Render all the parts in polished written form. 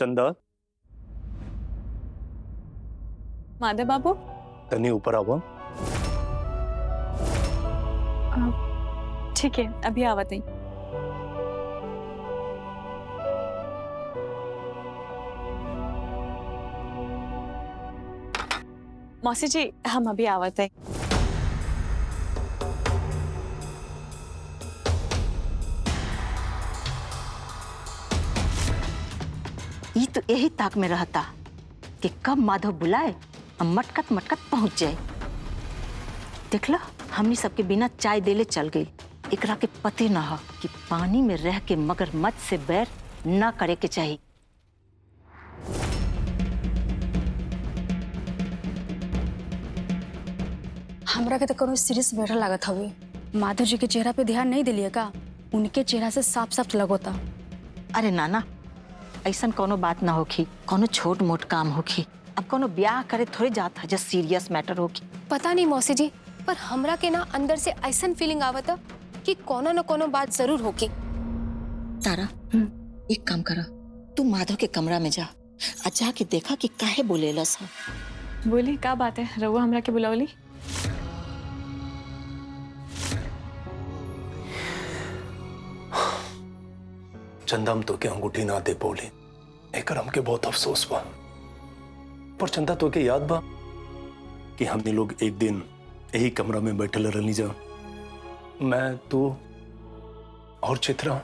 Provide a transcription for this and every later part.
चंदा, माधव बाबू तनी ऊपर आओ। ठीक है, अभी आवत है। मौसी जी, हम अभी आवत है। ये तो यही ताक में रहता कि कब माधव बुलाए और मटकत मटकत पहुंच जाए। देख लो, हमनी सबके बिना चाय देले चल गई। एकरा के पते न हो कि पानी में रह के मगरमच्छ से बैर न करे के चाहिए। हमरा के तो कोनो सीरियस मैटर लागत हवे। माधव जी के चेहरा पे ध्यान नहीं दिलिए का? उनके चेहरा से साफ साफ लगोता। अरे नाना, ऐसा कोनो बात ना होखी, कोनो छोट मोट काम होखी। अब कोनो ब्याह करे थोड़े जात है, जस्ट सीरियस मैटर होखी। पता नहीं मौसी जी, पर हमरा के ना अंदर से ऐसा फीलिंग आवता कि कोनो न कोनो बात जरूर होगी। तारा, एक काम करा, तू माधव के कमरा में जा, अच्छा के देखा कि काहे बोलेलस है। बोली, का बात है? रहुआ हमरा के बुलावली? चंदा, हम तो के अंगूठी ना दे बोली, एकर हमके बहुत अफसोस बा। पर चंदा, तो के याद बा कि हमने लोग एक दिन यही कमरा में बैठल रहनी जा, मैं, तू और चित्रा।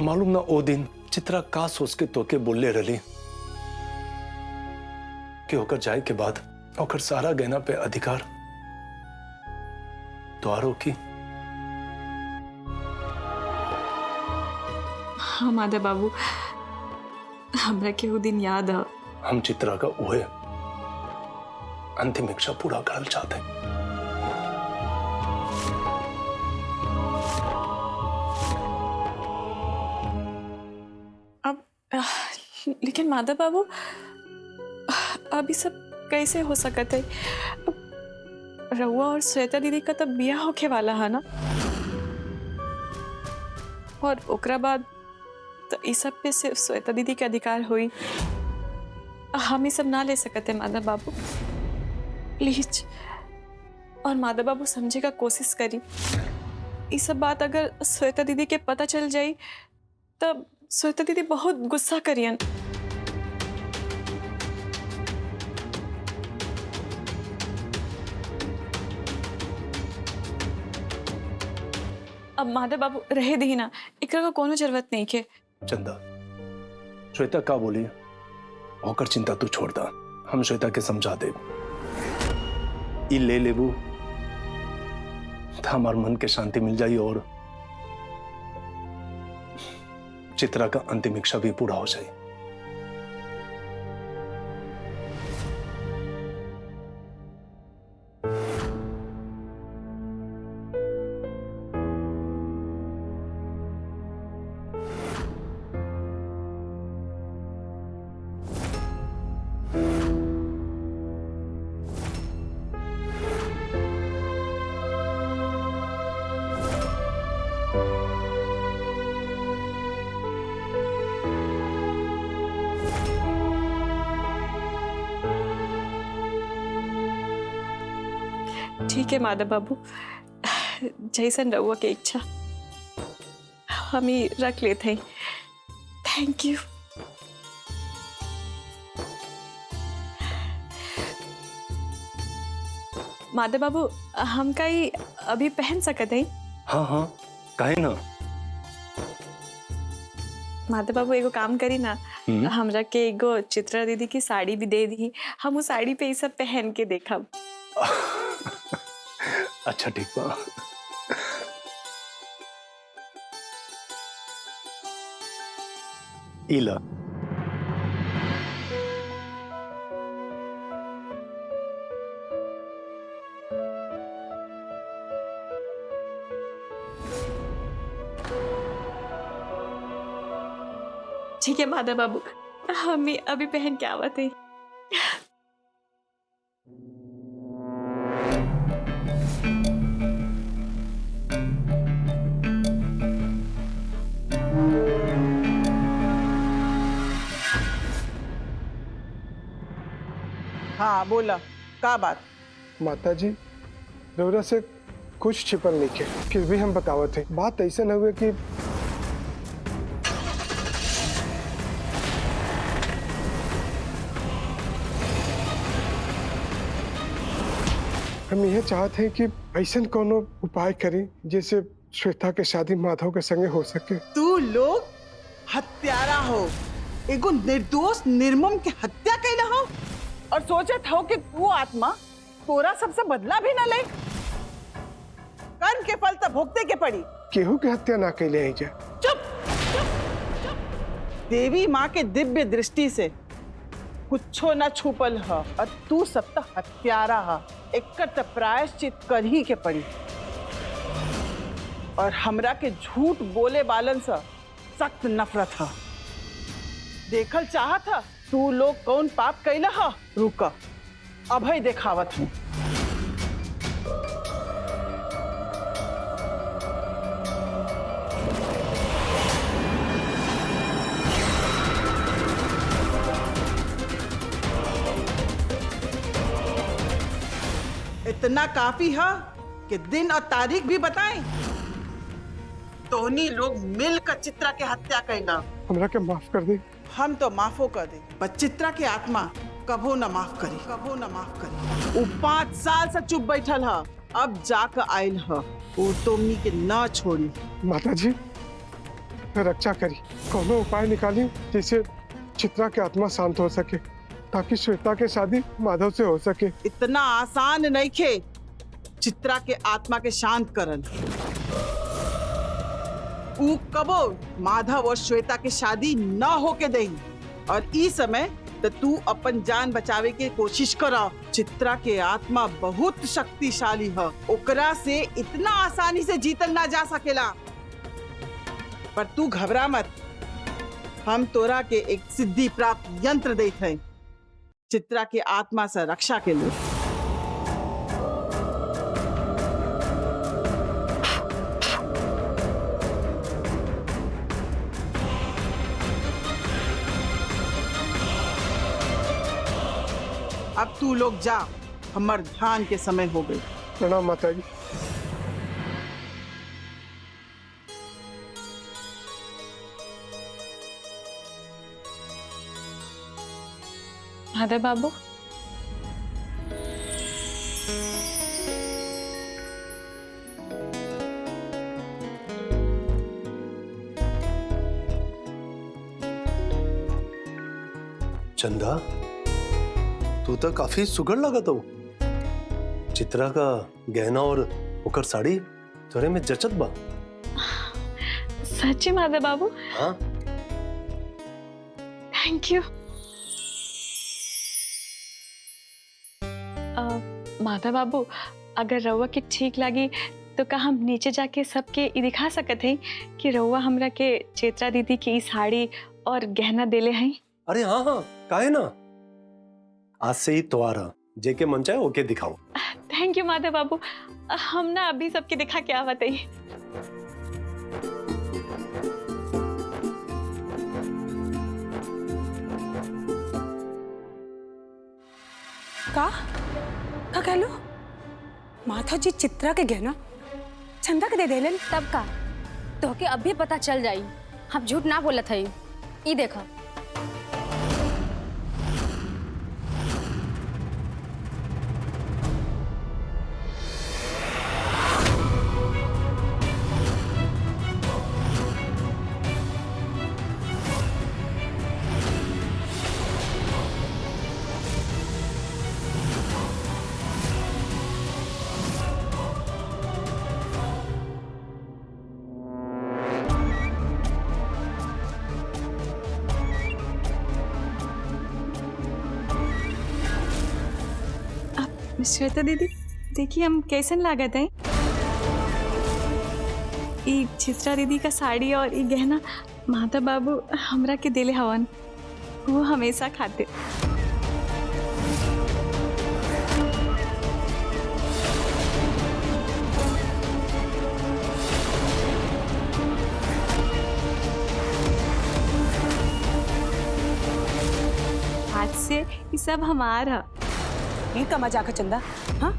मालूम ना ओ दिन चित्रा का सोच के तोके बोलले रही कि होकर जाए के बाद ओकर सारा गहना पे अधिकार द्वारों की। हाँ माधव बाबू, हमरा के वो दिन याद है। हम चित्रा का उहे अंतिम इच्छा पूरा करना चाहते हैं। अब लेकिन माधव बाबू, अभी सब कैसे हो सकता है? रहुआ और श्वेता दीदी का तब बिया होके वाला है ना, और ओकरा बाद तो इस सब पे सिर्फ श्वेता दीदी के अधिकार हुई। हम ये सब ना ले सकते माधव बाबू, प्लीज। और माधव बाबू समझे का कोशिश करी। ये सब बात अगर श्वेता दीदी के पता चल जाई तब श्वेता दीदी बहुत गुस्सा करियन। अब माधव बाबू रहे दी ना, इकरा का कोनो जरूरत नहीं के। चंदा, श्वेता का बोली होकर चिंता तू छोड़ दा, हम श्वेता के समझा दे। ई ले लेबू तो हमार मन के शांति मिल जाई और चित्रा का अंतिम इच्छा भी पूरा हो जाए। ठीक है माधव बाबू, जैसन रहुआ के इच्छा हम ही रख लेते हैं। Thank you. माधव बाबू, हम का ही अभी पहन सकते हैं? हाँ हाँ, काहे ना। माधव बाबू एगो काम करी ना, हमरा के एगो चित्रा दीदी की साड़ी भी दे दी, हम उस साड़ी पे ये सब पहन के देखब। अच्छा ठीक बा। इला ठीक है माधव बाबू, हम अभी पहन के आवत है। हाँ बोला, का बात? माता जी रउरा से कुछ छिपल नहीं के, फिर भी हम बतावत है। बात ऐसे न हुए कि हम यह चाहते हैं कि ऐसा कोनो उपाय करें जैसे श्वेता के शादी माधव के संगे हो सके। तू लोग हत्यारा हो, एगो निर्दोष निर्मम के हत्या कैला हो और सोचत हो कि वो आत्मा तोरा सबसे बदला भी न ले। कर्म के फल तो भोगते के पड़ी। केहू के हत्या ना कैले है जा। चुप, देवी माँ के दिव्य दृष्टि से कुछो न छुपल है और तू सब तो हत्यारा है। एक प्रायश्चित कर ही के पड़ी और हमरा के झूठ बोले वालन से सख्त नफरत है। देखल चाहत है तू लोग कौन पाप कैला है? रुका, अभय देखावत हूँ। इतना काफी है कि दिन और तारीख भी बताएं। तोहनी लोग मिलकर चित्रा के हत्या कैला। हमरा के माफ कर दे। हम तो माफो कर दे, पर चित्रा के आत्मा कभो न माफ करी, कभो न माफ करी। वो 5 साल से चुप बैठल है, अब जाकर आयल है, वो तुमनी के न छोड़ी। माता जी रक्षा करी, कोनो उपाय निकाली जिससे चित्रा की आत्मा शांत हो सके, ताकि श्वेता के शादी माधव से हो सके। इतना आसान नहीं खे चित्रा के आत्मा के शांत करन। ऊ कबो माधव और श्वेता के शादी न होके दई और इस समय तो तू अपन जान बचावे के कोशिश करा। चित्रा के आत्मा बहुत शक्तिशाली है, ओकरा से इतना आसानी से जीतल ना जा सकेला। पर तू घबरा मत, हम तोरा के एक सिद्धि प्राप्त यंत्र देत हैं चित्रा के आत्मा से रक्षा के लिए। अब तू लोग जा, हमार ध्यान के समय हो गई। प्रणाम माता जी। माधव बाबू, चंदा तू तो काफी सुघड़ लगत हो। चित्रा का गहना और ओकर साड़ी तोरे में जचत बा। सच्ची माधव बाबू? हाँ, थैंक यू। माधव बाबू, अगर रउआ के ठीक लगी तो का हम नीचे जाके सबके ई दिखा सकत हैं कि रउआ हमरा के चित्रा दीदी की साड़ी और गहना देले हैं? अरे हाँ हाँ, काहे ना। आज से ही त्योहार जेके मन चाहे ओके दिखाओ। थैंक यू माधव बाबू, हम ना अभी सबके दिखा के आवत है। का कहलो? माधव जी चित्रा के गहना चंदा के दे देलन? तब का तो के अभी पता चल जाई हम झूठ ना बोलत हई। ई देखा, श्वेता दीदी देखिए हम कैसन लागत है। ई चित्रा दीदी का साड़ी और ई गहना माधव बाबू हमरा के दिले हवन, वो हमेशा खाते। आज से ये सब हमारा। ये का मजाक है चंदा? हाँ,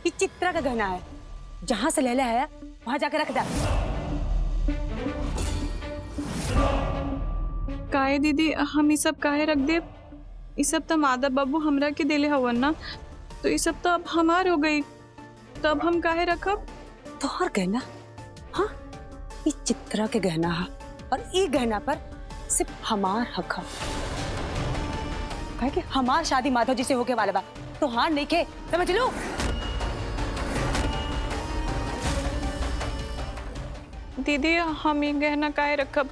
ये चित्रा का गहना है, जहां से ले ले आया वहां जाके रख दे। काहे दीदी हम ये सब काहे रख दे? ये सब तो मादा बाबू हमरा के देले हवन ना, तो ये सब तो अब हमार हो गई, तब हम काहे रखब? तोहर गहना? हाँ, ये चित्रा के गहना है और ये गहना पर सिर्फ हमार हक है। काहे कि हमार शादी माधव जी से होके वाला बा, तो हाँ नहीं के, समझ लो। दीदी हम ये गहना काहे रखब?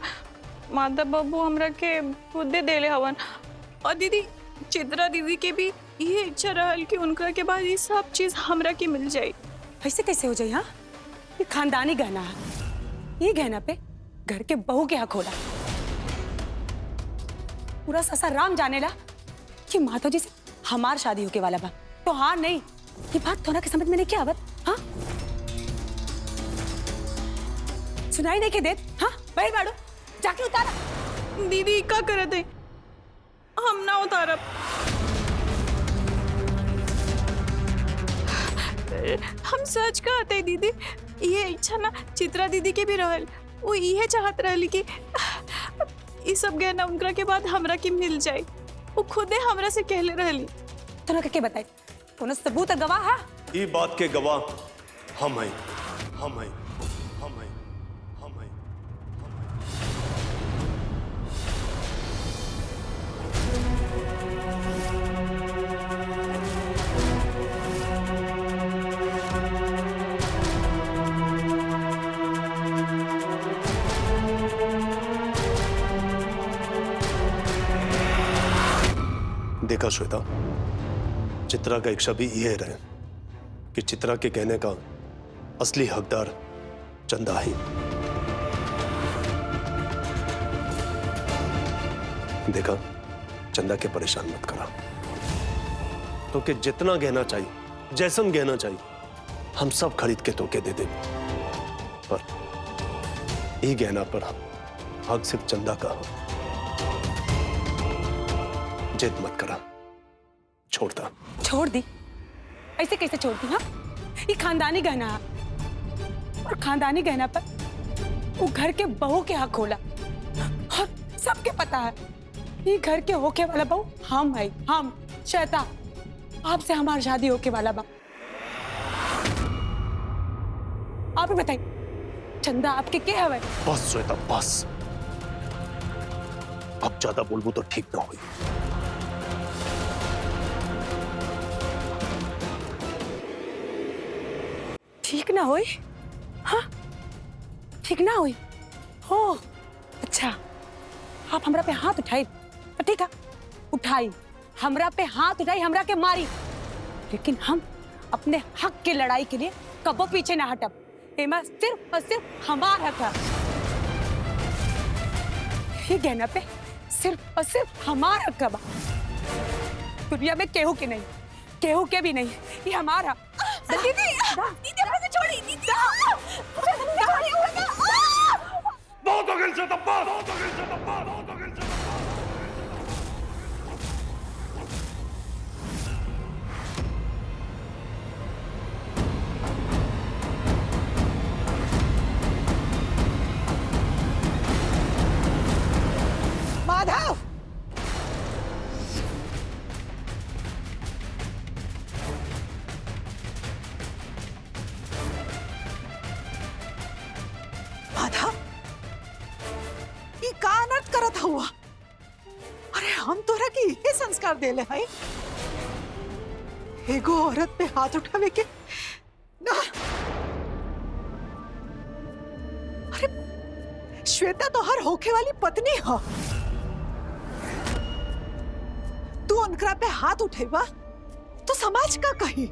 मादा बाबू हमरा के खुदे देले हवन। और दीदी चित्रा दीदी के भी ये इच्छा रहल कि उनका के बाद ये सब चीज हमरा के मिल जाए। ऐसे कैसे हो जाए? हाँ, ये खानदानी गहना है, ये गहना पे घर के बहू के हक होला। पूरा ससाराम जानेला कि माधव जी से हमार शादी होके वाला बा, तो हाँ नहीं, ये बात थोड़ा के समझ में नहीं क्या आवत? हाँ, सुनाई नहीं के देत? हाँ, बैठ बाड़ो, जाके उतारा। दीदी का करत है? हम ना उतारब। हम सच कहते हैं दीदी, ये इच्छा ना चित्रा दीदी के भी रहल। वो ये चाहत रहली कि ये सब गहना उनका के बाद हमरा के मिल जाए। वो खुदे हमरा से कहले रहली। तोरा के बताई? कोनो सबूत और गवाह है? ये बात के गवाह हम हैं, हम हैं, हम हैं, हम हैं। देखा श्वेता, चित्रा का इच्छा भी यह रहे कि चित्रा के कहने का असली हकदार चंदा ही। देखा, चंदा के परेशान मत करा, तो कि जितना गहना चाहिए, जैसन गहना चाहिए, हम सब खरीद के तोके दे दे। पर ये गहना पर हक सिर्फ चंदा का हो। जिद मत करा, छोड़ता। छोड़ दी? ऐसे कैसे छोड़ दी? हाँ, ये खानदानी गहना है और खानदानी गहना पर वो घर के बहू के हक होला। और सबके पता है ये घर के होके वाला बहू हम है, हम श्वेता। आपसे हमारी शादी होके वाला बा। आप ही बताइए, चंदा आपके क्या है? बस श्वेता बस, अब ज्यादा बोलबू तो ठीक ना हुई। ठीक ना हुई? हाँ, ठीक ना हुई? हो अच्छा, आप हमरा पे हाथ उठाई तो ठीक है, उठाई, हमरा पे हाथ उठाई, हमरा के मारी, लेकिन हम अपने हक की लड़ाई के लिए कबो पीछे ना हटब। एमा सिर्फ और सिर्फ हमार हक है। ये गहना पे सिर्फ और सिर्फ हमार हक है। दुनिया में केहू के नहीं, केहू के भी नहीं, ये हमारा। दीदी, दीदी मुझे छोड़ी, दीदी। बहुत हो गया श्वेता, बहुत हो गया श्वेता, बहुत हो गया श्वेता। माधव, माधव, ये का अनर्थ करत हुआ? अरे हम तोरा के ये संस्कार देले हैं, एगो औरत पे हाथ उठावे के ना। अरे श्वेता तो हर होखे वाली पत्नी हो, तू उनकरा पे हाथ उठेबा तो समाज का कही?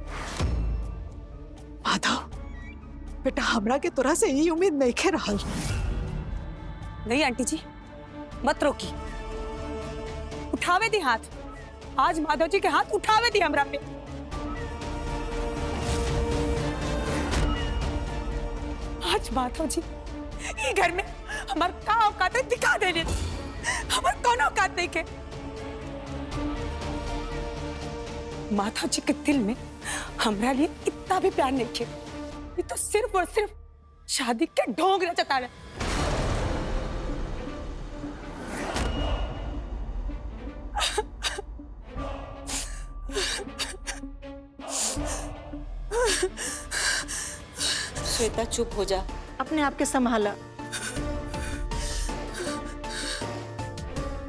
माधव बेटा, हमरा के तोरा से यही उम्मीद नहीं खे रहल। नहीं आंटी जी, मत रोकी, उठावे दी हाथ। आज माधव जी के हाथ उठावे दी हमरा पे। आज माधव जी ये घर में हमार का औकात है दिखा देने, हमार कौन औकात नहीं के। माता जी के दिल में हमरा लिए इतना भी प्यार नहीं किया। ये तो सिर्फ और सिर्फ शादी के ढोंग रचता रहे। श्वेता चुप हो जा, अपने आप के संभाला।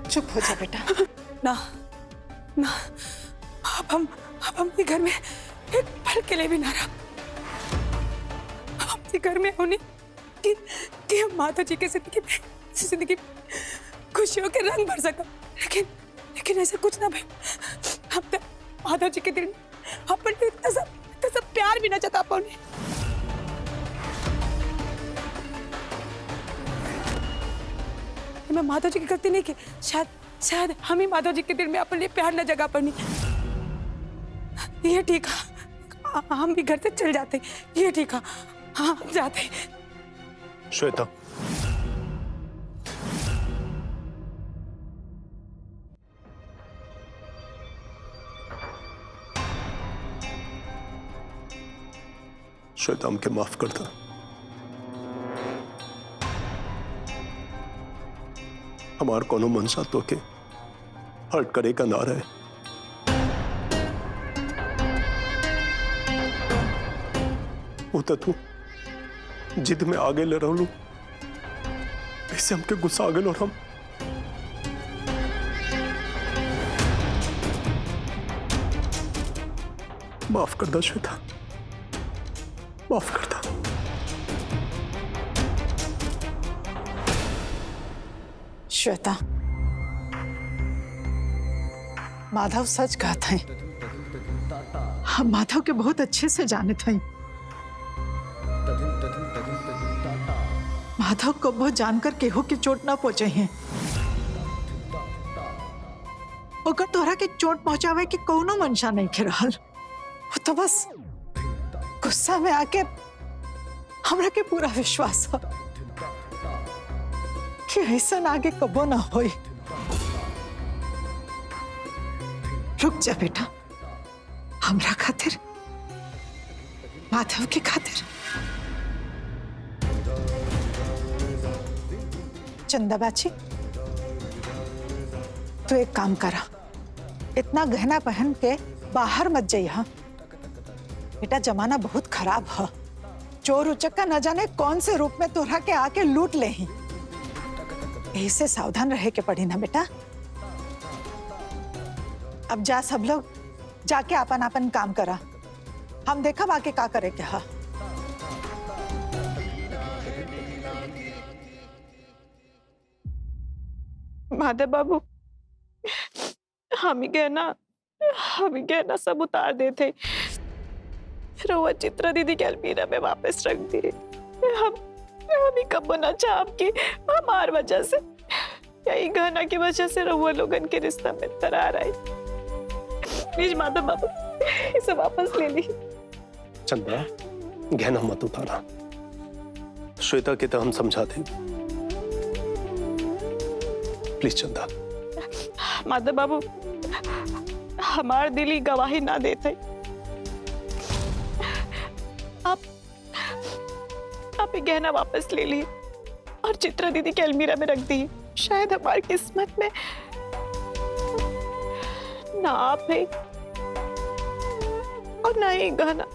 चुप हो जा बेटा। ना ना, अब हम ये घर में एक पल के लिए भी ना रहा। हम ये घर में होने कि हम माता जी की जिंदगी खुशियों के रंग भर सका, लेकिन ऐसा कुछ ना भाई। हम तो माता जी के दिल में अपन इतना सब प्यार भी ना जता पाने। मैं माधव जी की गलती नहीं की, शायद हम ही माधव जी के दिल में अपने लिए प्यार न जगा पानी। ये ठीक है, हम भी घर से चल जाते। ये ठीक है, हाँ हम जाते। श्वेता, श्वेता हमके माफ कर दो। हमार कोनो मनसा तो के हर्ट करे का ना रहे। वो तो तू जिद में आगे ले रहलू, ऐसे हमके गुस्सा आ गया और हम माफ कर दो श्वेता, माफ कर दो। श्वेता, माधव सच कहता है। हम माधव के बहुत अच्छे से जाने थे। माधव को बहुत जानकर केहू की चोट ना पहुंचे हैं। ओकर तोहरा के चोट पहुंचावे के कोनो मंशा नहीं के रहल। वो तो बस गुस्सा में आके हमरा के पूरा विश्वास है कि ऐसा आगे कबो ना होई। रुक जा बेटा, हमरा खातिर, माधव के खातिर। चंदा बाची, तू एक काम करा, इतना गहना पहन के बाहर मत जाइए। बेटा जमाना बहुत खराब है। चोर उचक्का न जाने कौन से रूप में तोहरा के आके लूट ले ही। इससे सावधान रहे के पड़ी ना बेटा। अब जा सब लोग जाके अपन अपन काम करा। हम देखा आके का करे के हा। माधव बाबू, हम ही गहना सब उतार देते। रोवा चित्रा दीदी के अलमीरा में वापस रख दिए। हम ही कब ना चाह कि हमार वजह से, यही गहना की वजह से रोवा लोगन के रिश्ता में दरार आई। प्लीज माधव बाबू, इसे वापस ले ली। चंदा, गहना मत उतारा। श्वेता के तो हम समझाते। प्लीज चंदा। माधव बाबू, हमार दिल ही गवाही ना देते। आप ये गहना वापस ले लिए और चित्रा दीदी के अलमीरा में रख दी। शायद हमारी किस्मत में ना आप है और ना ही गहना।